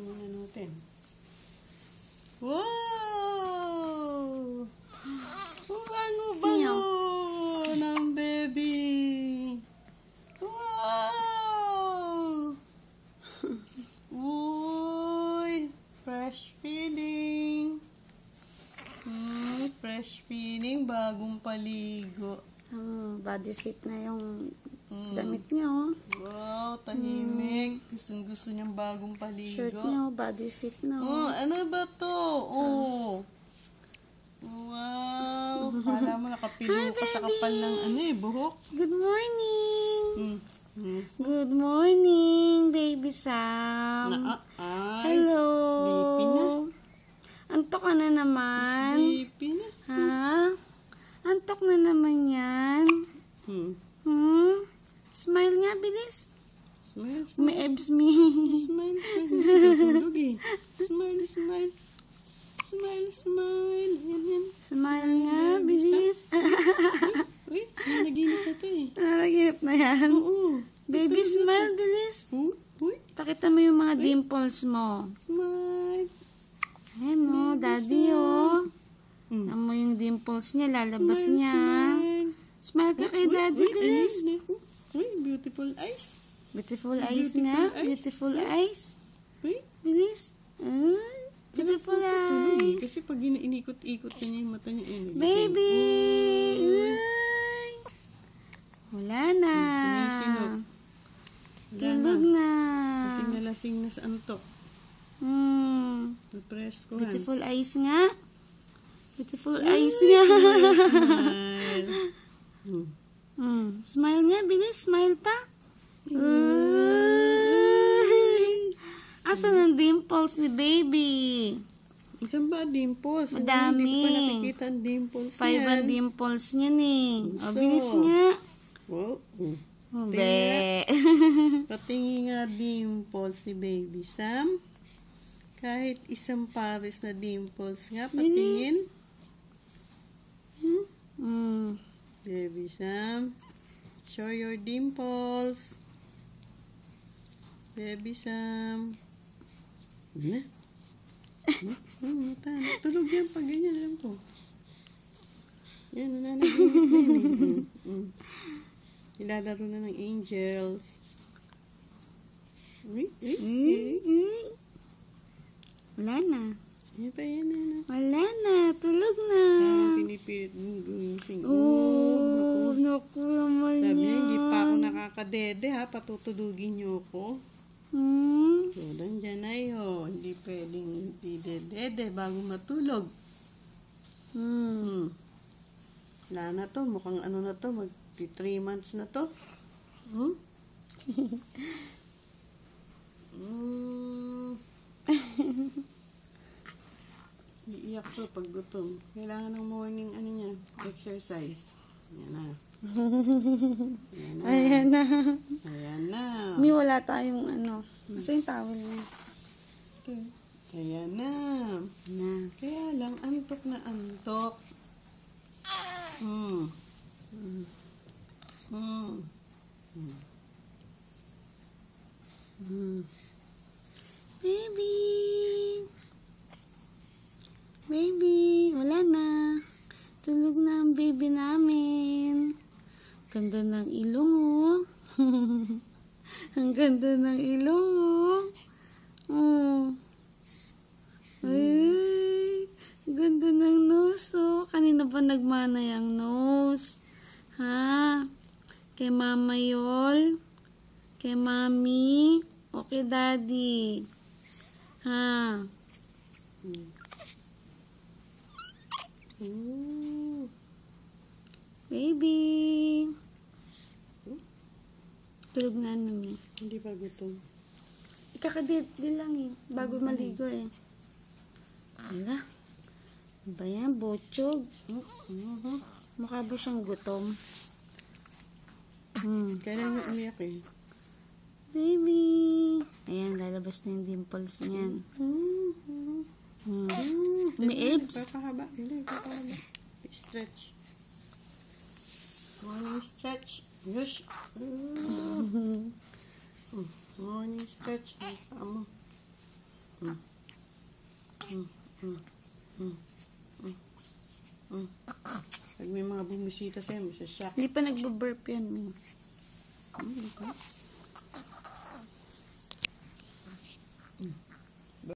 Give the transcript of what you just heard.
muna natin. Wow! Bango-bango ng baby. Wow! Uy! Fresh feeling. Fresh feeling. Bagong paligo. Body fit na yung damit niya, oh. Wow, tahimik. Gustong-gusto niyang bagong paligo. Shirt niya, body fit na, oh. Ano ba to? Wow. Kala mo nakapilo ka sa kapal ng buhok. Good morning. Good morning, baby Sam. Hello. Sleepy na. Antok ka na naman. Sleepy na. Ha? Antok na naman yan. Smile nga, bilis. Smile. May abs me. Smile. Tulog eh. Smile. Smile. Yan. Smile nga, bilis. Uy, naginip na to eh. Naraginip na yan. Oo. Baby, smile, bilis. Uy. Pakita mo yung mga dimples mo. Smile. Ayan, oh, daddy, oh. Amo yung dimples niya, lalabas niya. Smile ka kay daddy, bilis. Uy, beautiful eyes. Beautiful eyes nga. Beautiful eyes. Uy. Bilis. Beautiful eyes. Kasi pag inikot-ikot niya yung mata niya. Baby! Wala na. Tulog na. Lasing na lasing na sa antok. Press ko. Beautiful eyes nga. Beautiful eyes nga. Smile. Smile nga, bilis. Smile pa. Asan ang dimples ni baby? Isang ba dimples? Madami. Hindi ko pa nakikita ang dimples 5 ang dimples niya ni. O, bilis nga. Wow. Be. Patingin nga dimples ni baby Sam. Kahit isang pares na dimples nga. Patingin. Baby Sam. Show your dimples. Baby Sam. Na. Mata. Tulog yan pag ganyan. Alam ko. Yan. Nananaginip na. Nilalaro na ng angels. Wala na. Yan pa yan. Wala na. Tulog na. Pinipilit mo gumising. Naku naman Sabi niya, yan. hindi pa ako nakakadede ha. Patutulugin niyo ako. So, nandyan na yun. Hindi pwedeng hindi dede bago matulog. Wala na to. Mukhang ano na to. Mag 3 months na to. Iiyak to pag gutom. Kailangan ng morning exercise. Yan na. Ayan na. Ayan na. May wala tayong Masa yung towel niya? Ayan na. Kaya lang, antok na antok. Baby, wala na. Tulog na ang baby namin. Ganda ng ilong, oh. Ang ganda ng ilong, oh. Ay, ganda ng nose, oh. Kanina ba nagmana yung nose? Ha? Kay Mama Yol? Kay Mami? O kay Daddy? Ha? Baby. Tulog na namin. Hindi pa gutom. Ikakadit lang eh. Bago maligo eh. Wala. Ano ba yan? Botsog. Mukha ba siyang gutom? Kailan yung umiyak eh? Baby. Ayan, lalabas na yung dimples niyan. May abs. Papahaba. Hindi, papahaba. Stretch. Morning stretch. Yush. Morning stretch. Paa mo. Pag may mga bumisita sa'yo, masasyak. Hindi pa nagbo-burp yan, May. Hindi pa.